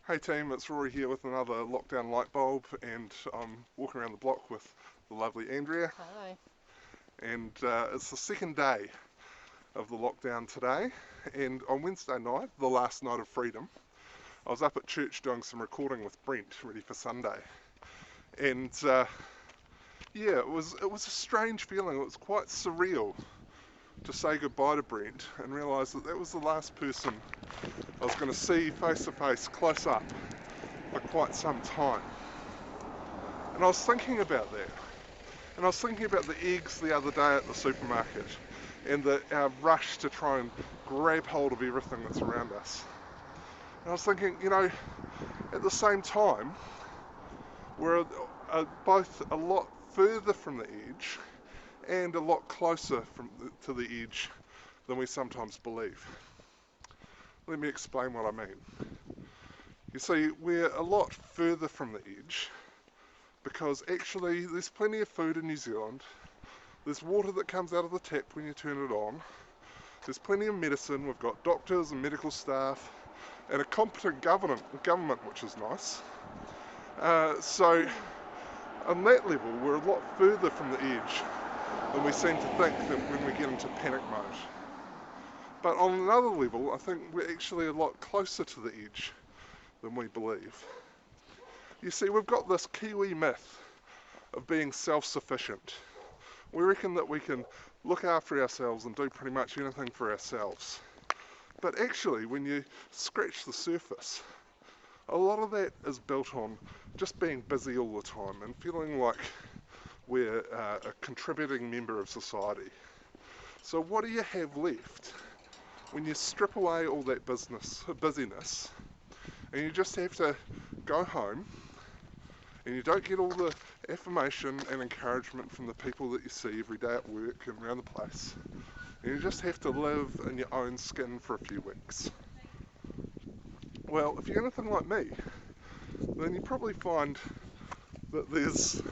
Hey team, it's Rory here with another lockdown light bulb, and I'm walking around the block with the lovely Andrea, Hi. and it's the second day of the lockdown today, and on Wednesday night, the last night of freedom, I was up at church doing some recording with Brent, ready for Sunday, and yeah, it was a strange feeling. It was quite surreal to say goodbye to Brent and realise that that was the last person I was going to see face to face, close up, for quite some time. And I was thinking about that. And I was thinking about the eggs the other day at the supermarket and our rush to try and grab hold of everything that's around us. And I was thinking, at the same time, we're both a lot further from the edge and a lot closer to the edge than we sometimes believe. Let me explain what I mean. You see, we're a lot further from the edge because actually there's plenty of food in New Zealand. There's water that comes out of the tap when you turn it on. There's plenty of medicine. We've got doctors and medical staff and a competent government, which is nice. So on that level, we're a lot further from the edge than we seem to think that when we get into panic mode. But on another level, I think we're actually a lot closer to the edge than we believe. You see, we've got this Kiwi myth of being self-sufficient. We reckon that we can look after ourselves and do pretty much anything for ourselves. But actually, when you scratch the surface, a lot of that is built on just being busy all the time and feeling like we're a contributing member of society. So what do you have left when you strip away all that busyness, and you just have to go home, and you don't get all the affirmation and encouragement from the people that you see every day at work and around the place, and you just have to live in your own skin for a few weeks? Well, if you're anything like me, then you probably find that there's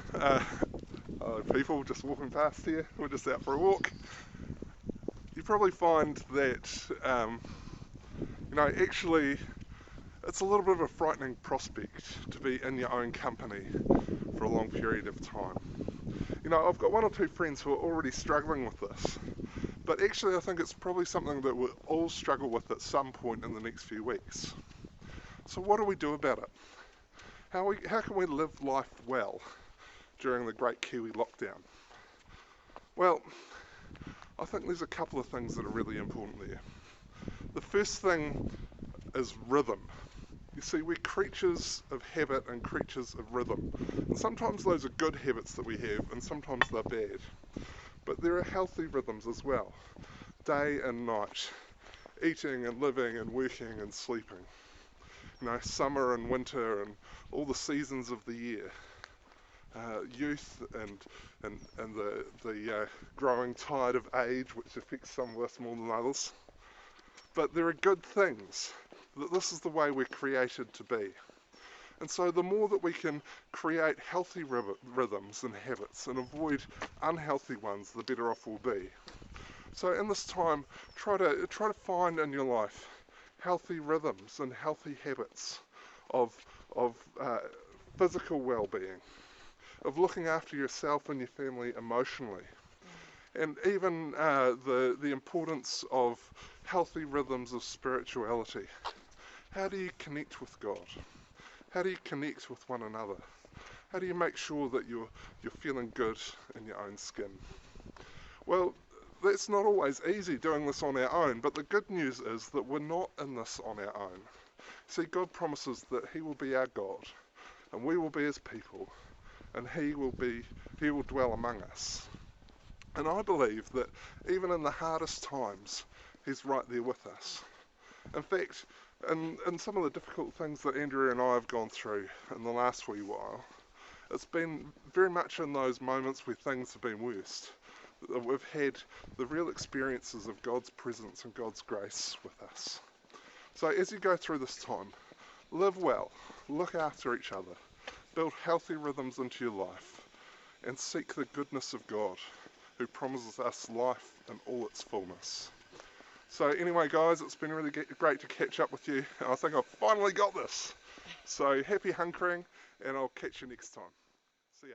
people just walking past here. We're just out for a walk. You probably find that actually it's a little bit of a frightening prospect to be in your own company for a long period of time. I've got one or two friends who are already struggling with this, but actually I think it's probably something that we'll all struggle with at some point in the next few weeks. So what do we do about it? How can we live life well during the great Kiwi lockdown? Well, I think there's a couple of things that are really important there. The first thing is rhythm. You see, we're creatures of habit and creatures of rhythm. And sometimes those are good habits that we have, and sometimes they're bad. But there are healthy rhythms as well. Day and night. Eating and living and working and sleeping. Summer and winter and all the seasons of the year. Youth and the growing tide of age, which affects some of us more than others. But there are good things, that this is the way we're created to be. And so the more that we can create healthy rhythms and habits and avoid unhealthy ones, the better off we'll be. So in this time, try to find in your life healthy rhythms and healthy habits of physical well-being, of looking after yourself and your family emotionally, and even the importance of healthy rhythms of spirituality. How do you connect with God? How do you connect with one another? How do you make sure that you're feeling good in your own skin? Well, that's not always easy doing this on our own, but the good news is that we're not in this on our own. See, God promises that He will be our God, and we will be His people, and He will dwell among us. And I believe that even in the hardest times, He's right there with us. In fact, in some of the difficult things that Andrea and I have gone through in the last wee while, it's been very much in those moments where things have been worst that we've had the real experiences of God's presence and God's grace with us. So as you go through this time, live well, look after each other, build healthy rhythms into your life, and seek the goodness of God, who promises us life in all its fullness. So anyway guys, it's been really great to catch up with you, and I think I've finally got this. So happy hunkering, and I'll catch you next time. See ya.